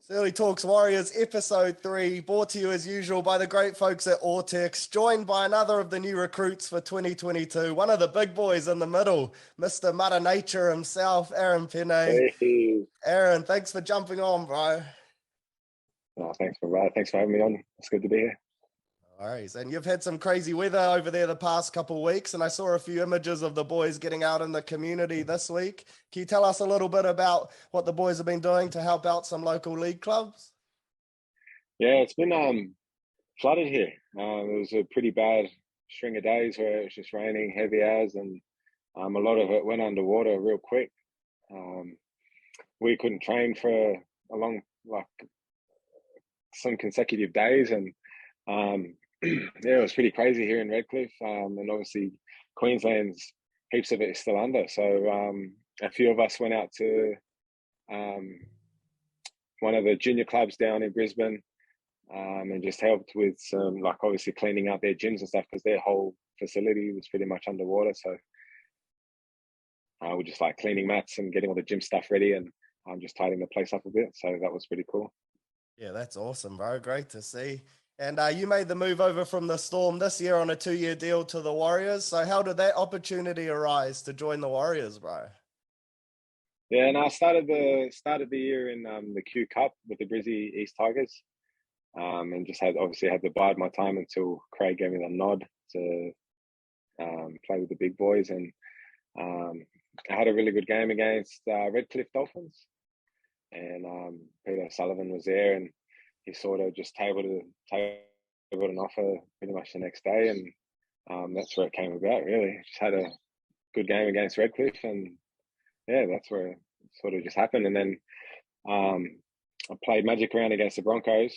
Searley Talks Warriors, episode 3, brought to you as usual by the great folks at Ortex, joined by another of the new recruits for 2022, one of the big boys in the middle, Mr. Mother Nature himself, Aaron Pene. Hey. Aaron, thanks for jumping on, bro. Thanks for having me on. It's good to be here. No worries. And you've had some crazy weather over there the past couple of weeks, and I saw a few images of the boys getting out in the community this week. Can you tell us a little bit about what the boys have been doing to help out some local league clubs? Yeah, it's been flooded here. It was a pretty bad string of days where it was just raining heavy hours, and a lot of it went underwater real quick. We couldn't train for some consecutive days, and yeah, it was pretty crazy here in Redcliffe. And obviously Queensland's heaps of it is still under. So a few of us went out to one of the junior clubs down in Brisbane and just helped with some, obviously cleaning out their gyms and stuff, because their whole facility was pretty much underwater. So we're just cleaning mats and getting all the gym stuff ready, and just tidying the place up a bit. So that was pretty cool. Yeah, that's awesome, bro. Great to see. And you made the move over from the Storm this year on a 2-year deal to the Warriors. So how did that opportunity arise to join the Warriors, bro? Yeah, and I started the year in the Q Cup with the Brizzy East Tigers, and just had to bide my time until Craig gave me the nod to play with the big boys. And I had a really good game against Redcliffe Dolphins, and Peter Sullivan was there, and he sort of just tabled an offer pretty much the next day, and that's where it came about. Really, just had a good game against Redcliffe, and yeah, that's where it sort of just happened. And then I played Magic Round against the Broncos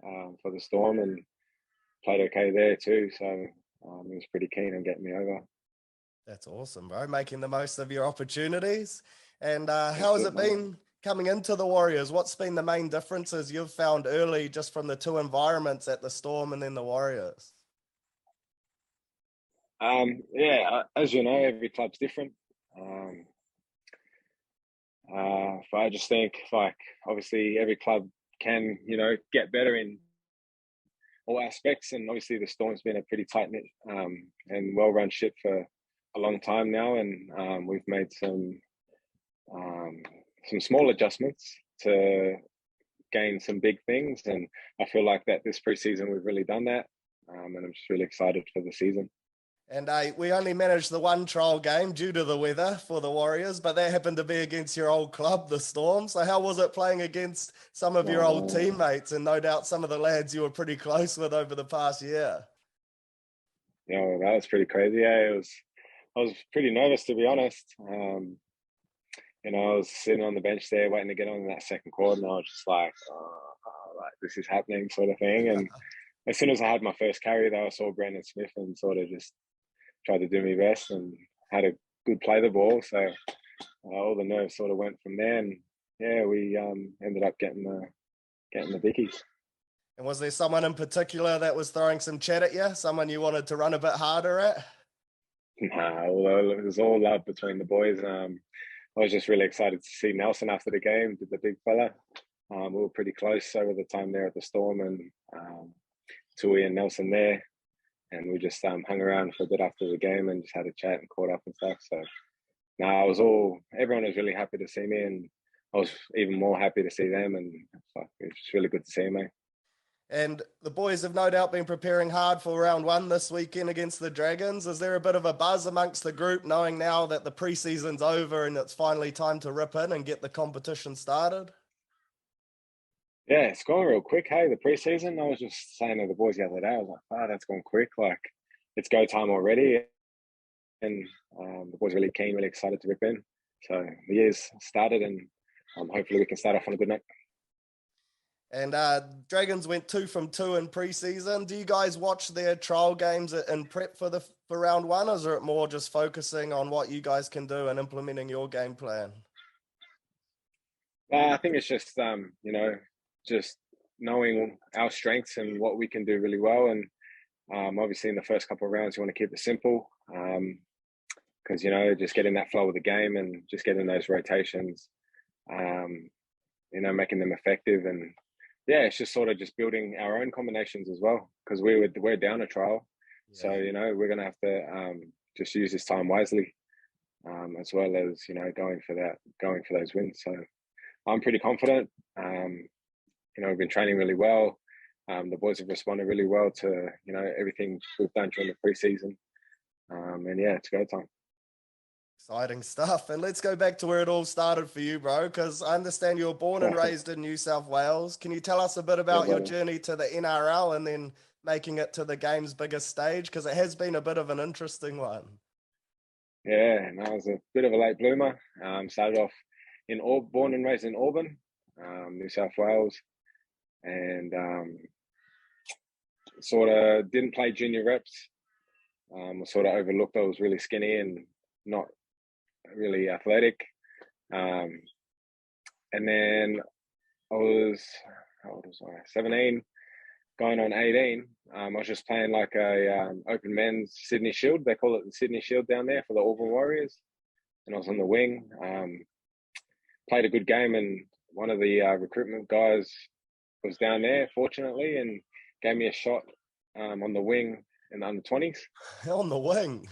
for the Storm, and played okay there too. So he was pretty keen on getting me over. That's awesome, bro. Making the most of your opportunities. And how has it been coming into the Warriors? What's been the main differences you've found early just from the two environments at the Storm and then the Warriors? Yeah, as you know, every club's different. But I just think, obviously every club can, get better in all aspects. And obviously the Storm's been a pretty tight-knit and well-run ship for a long time now. And we've made some small adjustments to gain some big things. And I feel like that this preseason we've really done that. And I'm just really excited for the season. And we only managed the one trial game due to the weather for the Warriors, but that happened to be against your old club, the Storm. So how was it playing against some of your old teammates, and no doubt some of the lads you were pretty close with over the past year? Yeah, well, that was pretty crazy. Yeah, I was pretty nervous, to be honest. I was sitting on the bench there waiting to get on in that second quarter, and I was just like this is happening, sort of thing. And as soon as I had my first carry, though, I saw Brandon Smith and sort of just tried to do my best and had a good play the ball. So all the nerves sort of went from there, and yeah, we ended up getting the biggies. And was there someone in particular that was throwing some chat at you? Someone you wanted to run a bit harder at? Nah, it was all love between the boys. I was just really excited to see Nelson after the game, the big fella. We were pretty close over the time there at the Storm, and Tohu and Nelson there. And we just hung around for a bit after the game and just had a chat and caught up and stuff. So everyone was really happy to see me, and I was even more happy to see them. And it's really good to see them, mate. And the boys have no doubt been preparing hard for round one this weekend against the Dragons. Is there a bit of a buzz amongst the group knowing now that the preseason's over and it's finally time to rip in and get the competition started? Yeah, it's going real quick, hey, the preseason. I was just saying to the boys the other day, I was like, that's going quick. It's go time already. And the boys are really keen, really excited to rip in. So the year's started, and hopefully we can start off on a good note. And Dragons went 2 from 2 in preseason. Do you guys watch their trial games in prep for round one, or is it more just focusing on what you guys can do and implementing your game plan? I think it's just, just knowing our strengths and what we can do really well. And obviously in the first couple of rounds, you want to keep it simple because, just getting that flow of the game and just getting those rotations making them effective. And yeah, it's just sort of just building our own combinations as well, because we're down a trial. Yeah. So, we're going to have to just use this time wisely, as well as, going for those wins. So I'm pretty confident. We've been training really well. The boys have responded really well to, everything we've done during the preseason. And yeah, it's go time. Exciting stuff. And let's go back to where it all started for you, bro, because I understand you were born and raised in New South Wales. Can you tell us a bit about your journey to the NRL and then making it to the game's biggest stage? Because it has been a bit of an interesting one. Yeah, I was a bit of a late bloomer. Started off born and raised in Auburn, New South Wales, and sort of didn't play junior reps. Was sort of overlooked. I was really skinny and not really athletic. And then I was, how old was I? 17, going on 18. I was just playing like a open men's Sydney Shield. They call it the Sydney Shield down there for the Auburn Warriors. And I was on the wing. Played a good game, and one of the recruitment guys was down there, fortunately, and gave me a shot on the wing in the under-20s. On the wing?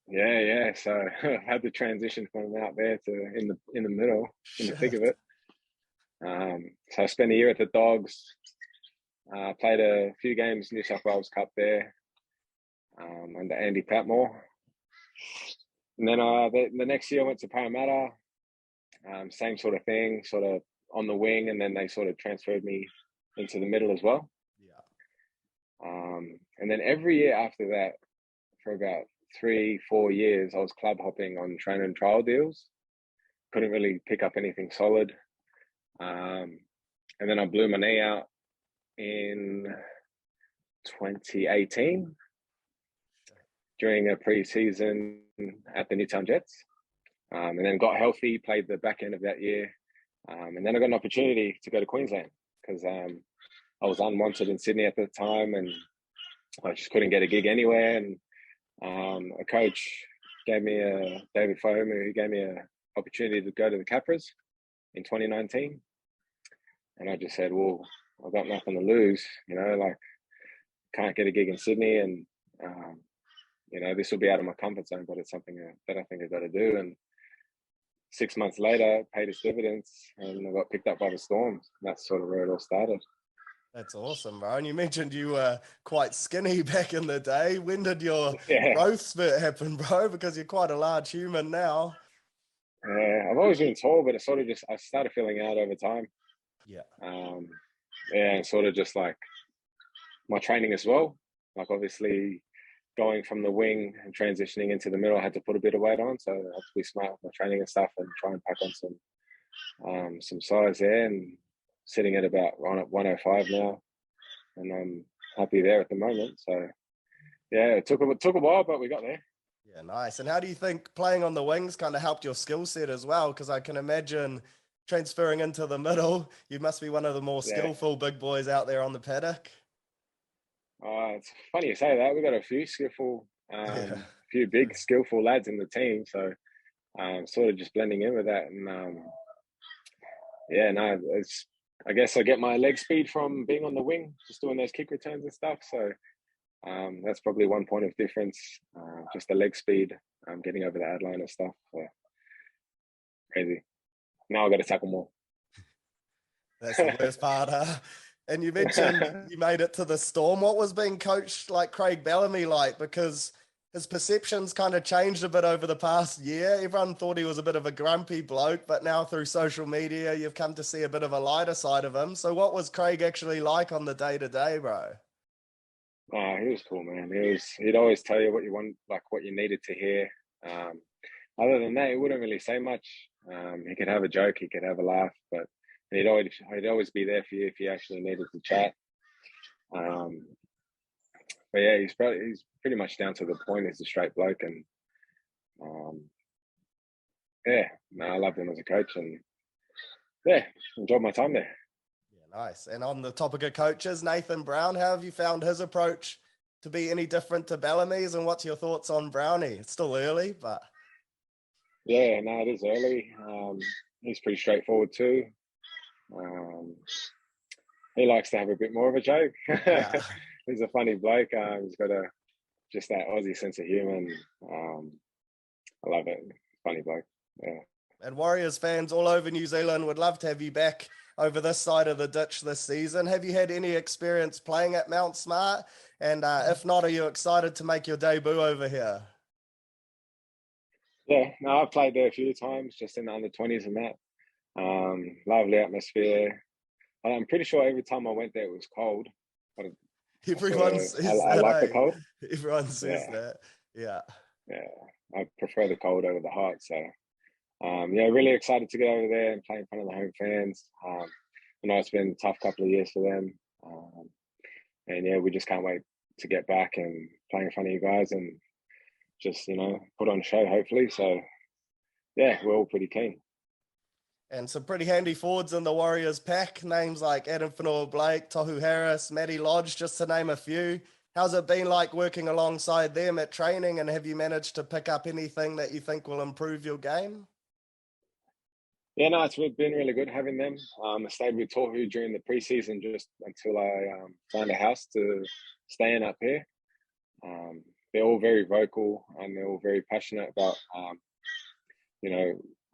Yeah. So I had the transition from out there to in the middle, in the thick of it. So I spent a year at the Dogs. Played a few games New South Wales Cup there under Andy Patmore. And then the next year I went to Parramatta. Same sort of thing, sort of on the wing, and then they sort of transferred me into the middle as well. Yeah. And then every year after that, for about 3-4 years, I was club hopping on train and trial deals. Couldn't really pick up anything solid. And then I blew my knee out in 2018 during a preseason at the Newtown Jets. And then got healthy, played the back end of that year. And then I got an opportunity to go to Queensland because I was unwanted in Sydney at the time, and I just couldn't get a gig anywhere. And a coach gave me David Fohoma, who gave me an opportunity to go to the Capras in 2019. And I just said, well, I've got nothing to lose, can't get a gig in Sydney, and this will be out of my comfort zone, but it's something that I think I've got to do. And 6 months later, paid its dividends, and I got picked up by the Storms. That's sort of where it all started. That's awesome, bro. And you mentioned you were quite skinny back in the day. When did your growth spurt happen, bro? Because you're quite a large human now. Yeah, I've always been tall, but it sort of I started filling out over time. Yeah. And sort of just like my training as well. Like obviously going from the wing and transitioning into the middle, I had to put a bit of weight on. So I had to be smart with my training and stuff and try and pack on some size there, and sitting at about 105 now. And I'm happy there at the moment. So yeah, it took a while, but we got there. Yeah, nice. And how do you think playing on the wings kind of helped your skill set as well? Because I can imagine transferring into the middle, you must be one of the more skillful big boys out there on the paddock. It's funny you say that. We've got a few skillful, few big skillful lads in the team. So sort of just blending in with that. And I guess I get my leg speed from being on the wing, just doing those kick returns and stuff. So that's probably one point of difference, just the leg speed, getting over the ad line and stuff. So crazy. Now I've got to tackle more. That's the worst part, huh? And you mentioned you made it to the Storm. What was being coached like Craig Bellamy like? Because his perceptions kind of changed a bit over the past year. Everyone thought he was a bit of a grumpy bloke, but now through social media, you've come to see a bit of a lighter side of him. So what was Craig actually like on the day-to-day, bro? He was cool, man. He'd always tell you what you want, like what you needed to hear. Other than that, he wouldn't really say much. He could have a joke, he could have a laugh, but he'd always be there for you if you actually needed to chat. But yeah, he's pretty much down to the point. He's a straight bloke, and I loved him as a coach, and enjoyed my time there. Yeah, nice. And on the topic of coaches, Nathan Brown, how have you found his approach to be any different to Bellamy's, and what's your thoughts on Brownie? It's still early, but yeah, no, it is early. He's pretty straightforward too. He likes to have a bit more of a joke. Yeah. He's a funny bloke. He's got just that Aussie sense of humour. I love it. Funny bloke. Yeah. And Warriors fans all over New Zealand would love to have you back over this side of the ditch this season. Have you had any experience playing at Mount Smart? And if not, are you excited to make your debut over here? Yeah, no, I've played there a few times, just in the under-20s and that. Lovely atmosphere. I'm pretty sure every time I went there, it was cold. Everyone says I like the cold. Everyone says that. Yeah. Yeah, I prefer the cold over the hot. So, yeah, really excited to get over there and play in front of the home fans. I know it's been a tough couple of years for them. And yeah, we just can't wait to get back and play in front of you guys and just, put on a show, hopefully. So, yeah, we're all pretty keen. And some pretty handy forwards in the Warriors pack. Names like Aaron Pene, Blake, Tohu Harris, Matty Lodge, just to name a few. How's it been like working alongside them at training? And have you managed to pick up anything that you think will improve your game? Yeah, no, it's been really good having them. I stayed with Tohu during the preseason just until I found a house to stay in up here. They're all very vocal and they're all very passionate about,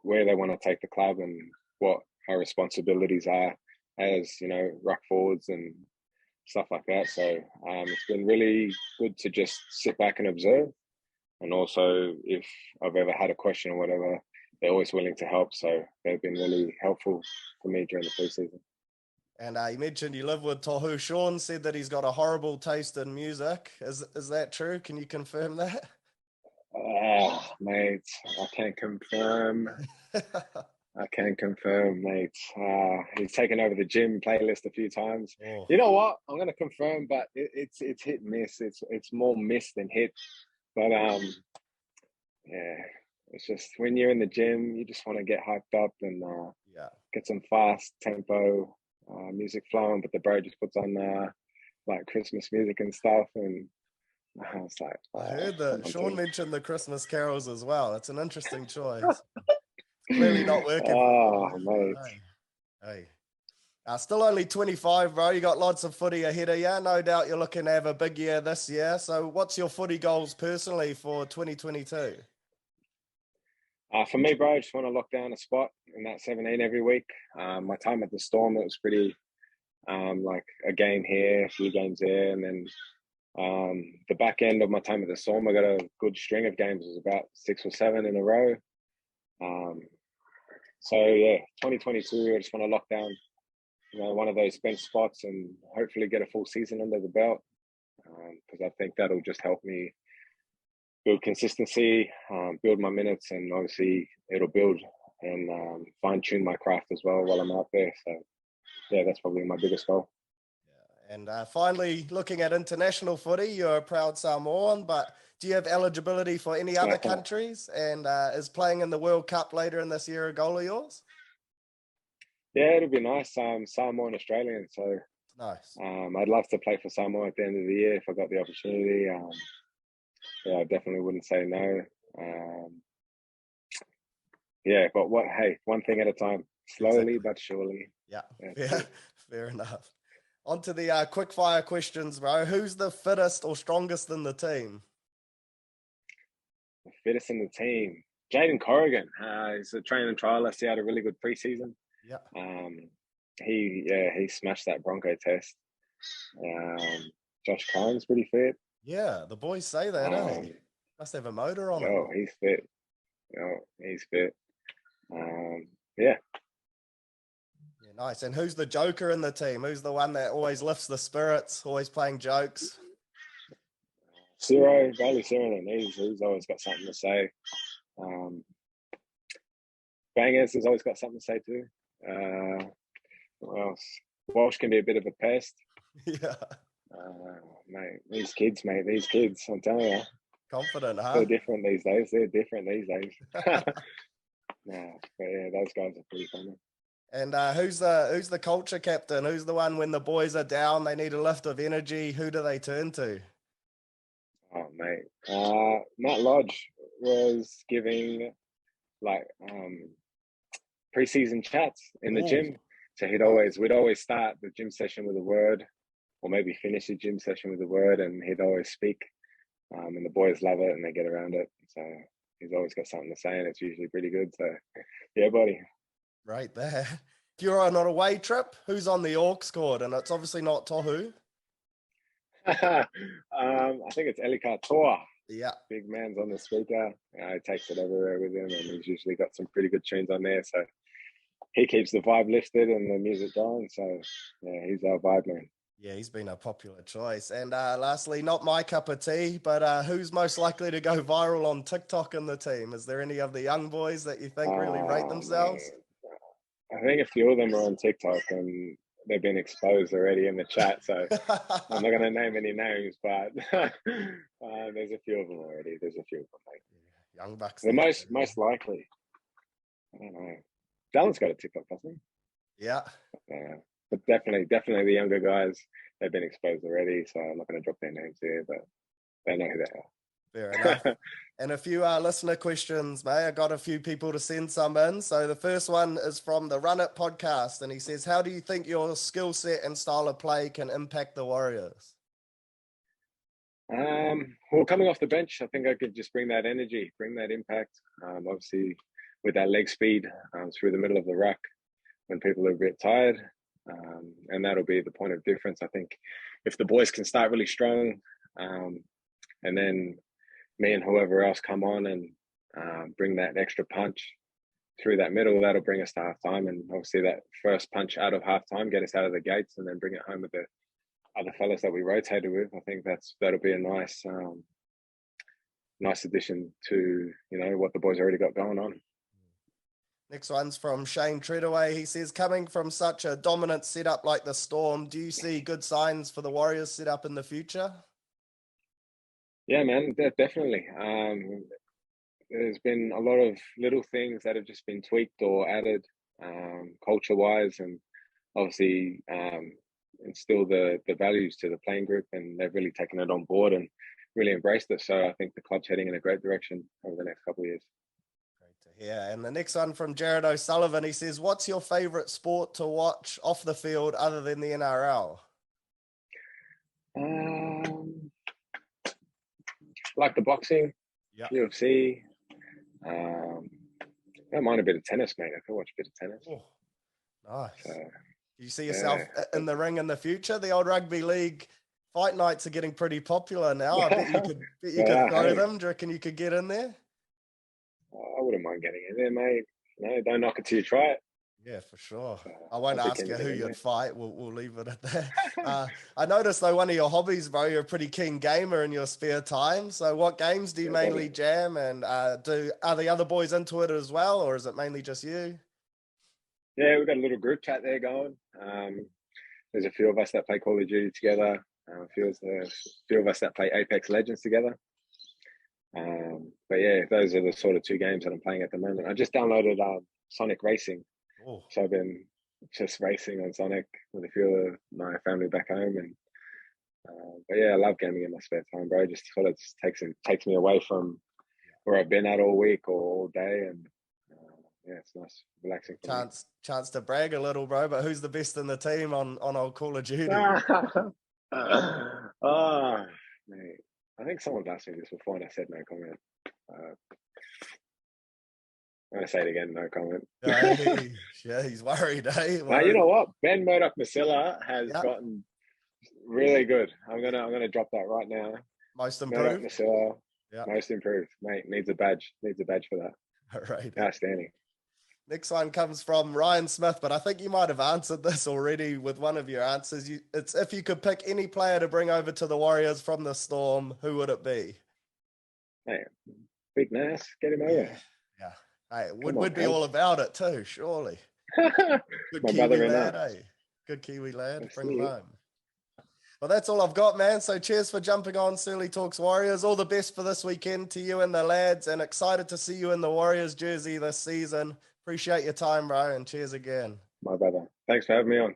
where they want to take the club and what our responsibilities are as, ruck forwards and stuff like that. So it's been really good to just sit back and observe. And also, if I've ever had a question or whatever, they're always willing to help. So they've been really helpful for me during the preseason. And you mentioned you live with Tohu. Sean said that he's got a horrible taste in music. Is that true? Can you confirm that? Mate, I can confirm. I can confirm, mate. He's taken over the gym playlist a few times. Oh. You know what? I'm going to confirm, but it's hit and miss. It's more miss than hit. But yeah, it's just when you're in the gym, you just want to get hyped up and get some fast tempo music flowing. But the bro just puts on like Christmas music and stuff, and I was like, I heard that Sean mentioned the Christmas carols as well. It's an interesting choice. Clearly not working. Oh, mate. Hey. Still only 25, bro. You got lots of footy ahead of you. No doubt you're looking to have a big year this year. So what's your footy goals personally for 2022? For me, bro, I just want to lock down a spot in that 17 every week. My time at the Storm, it was pretty like a game here, a few games there. And then the back end of my time at the Storm, I got a good string of games. It was about 6 or 7 in a row. So yeah, 2022, I just want to lock down, one of those bench spots and hopefully get a full season under the belt. Because I think that'll just help me build consistency, build my minutes, and obviously it'll build and fine-tune my craft as well while I'm out there. So yeah, that's probably my biggest goal. And finally, looking at international footy, you're a proud Samoan, but do you have eligibility for any other countries? And is playing in the World Cup later in this year a goal of yours? Yeah, it'll be nice. Samoan Australian, so nice. I'd love to play for Samoa at the end of the year if I got the opportunity. Yeah, I definitely wouldn't say no. Yeah, but one thing at a time, slowly but surely. Yeah, fair enough. On to the quickfire questions, bro. Who's the fittest or strongest in the team? The fittest in the team? Jaden Corrigan. He's a train and trialist. He had a really good preseason. Yeah. He smashed that Bronco test. Josh Cohen's pretty fit. Yeah, the boys say that, Must have a motor on him. He's fit. He's fit. Yeah. Nice. And who's the joker in the team? Who's the one that always lifts the spirits, always playing jokes? Bailey Cyril. He's always got something to say. Bangers has always got something to say too. What else? Walsh can be a bit of a pest. Yeah. Mate, these kids, I'm telling you. Confident, huh? They're different these days. Nah, but yeah, those guys are pretty funny. And who's the culture captain? Who's the one when the boys are down, they need a lift of energy? Who do they turn to? Oh, mate. Matt Lodge was giving like preseason chats in the gym So we'd always start the gym session with a word, or maybe finish the gym session with a word, and he'd always speak. And the boys love it and they get around it. So he's always got something to say, and it's usually pretty good. So yeah, buddy. Right there. If you're on an away trip, who's on the aux cord? And it's obviously not Tohu. I think it's Elika Toa. Yeah. Big man's on the speaker. He takes it everywhere with him, and he's usually got some pretty good tunes on there. So he keeps the vibe lifted and the music going. So yeah, he's our vibe man. Yeah, he's been a popular choice. And lastly, not my cup of tea, but who's most likely to go viral on TikTok in the team? Is there any of the young boys that you think really rate themselves? Man. I think a few of them are on TikTok and they've been exposed already in the chat. So I'm not going to name any names, but there's a few of them already. There's a few of them. Mate. Yeah, young bucks. The most likely. I don't know. Dylan's got a TikTok, doesn't he? Yeah. But definitely the younger guys, they've been exposed already, so I'm not going to drop their names here, but they know who they are. Fair enough. And a few listener questions, mate. I got a few people to send some in. So the first one is from the Run It podcast, and he says, how do you think your skill set and style of play can impact the Warriors? Well, coming off the bench, I think I could just bring that energy, bring that impact. Obviously, with that leg speed through the middle of the ruck when people are a bit tired. And that'll be the point of difference. I think if the boys can start really strong, and then me and whoever else come on and bring that extra punch through that middle, that'll bring us to halftime. And obviously that first punch out of halftime, get us out of the gates and then bring it home with the other fellas that we rotated with. I think that'll be a nice addition to, what the boys already got going on. Next one's from Shane Treadaway. He says, coming from such a dominant setup like the Storm, do you see good signs for the Warriors setup in the future? Yeah, man, definitely. There's been a lot of little things that have just been tweaked or added culture-wise, and obviously instill the values to the playing group, and they've really taken it on board and really embraced it. So I think the club's heading in a great direction over the next couple of years. Yeah, and the next one from Jared O'Sullivan, he says, what's your favourite sport to watch off the field other than the NRL? Like the boxing, UFC. I don't mind a bit of tennis, mate. I can watch a bit of tennis. Oh, nice. Do you see yourself in the ring in the future? The old rugby league fight nights are getting pretty popular now. I bet you could throw them. Do you reckon you could get in there? I wouldn't mind getting in there, mate. No, don't knock it till you try it. Yeah, for sure. I won't ask you who you'd fight. We'll leave it at that. I noticed, though, one of your hobbies, bro, you're a pretty keen gamer in your spare time. So what games do you mainly jam? And are the other boys into it as well, or is it mainly just you? Yeah, we've got a little group chat there going. There's a few of us that play Call of Duty together. A few of us that play Apex Legends together. But yeah, those are the sort of two games that I'm playing at the moment. I just downloaded Sonic Racing. So I've been just racing on Sonic with a few of my family back home. And but yeah, I love gaming in my spare time, bro. Just sort of takes me away from where I've been at all week or all day. And yeah, it's nice, relaxing. Chance to brag a little, bro, but who's the best in the team on old Call of Duty? Oh, mate. I think someone's asked me this before and I said no comment. I'm going to say it again, no comment. Yeah, he's worried, eh? Now, you know what? Ben Murdoch-Masila has gotten really good. I'm gonna drop that right now. Most improved? Masila, most improved. Mate, needs a badge. Needs a badge for that. All right. Outstanding. Next one comes from Ryan Smith, but I think you might have answered this already with one of your answers. It's if you could pick any player to bring over to the Warriors from the Storm, who would it be? Hey, Big Nas, get him over. Yeah. Hey, would be all about it too, surely. Good My Kiwi lad, eh? Good Kiwi lad. Bring him home. Well, that's all I've got, man. So cheers for jumping on Searley Talks Warriors. All the best for this weekend to you and the lads, and excited to see you in the Warriors jersey this season. Appreciate your time, bro, and cheers again. My brother. Thanks for having me on.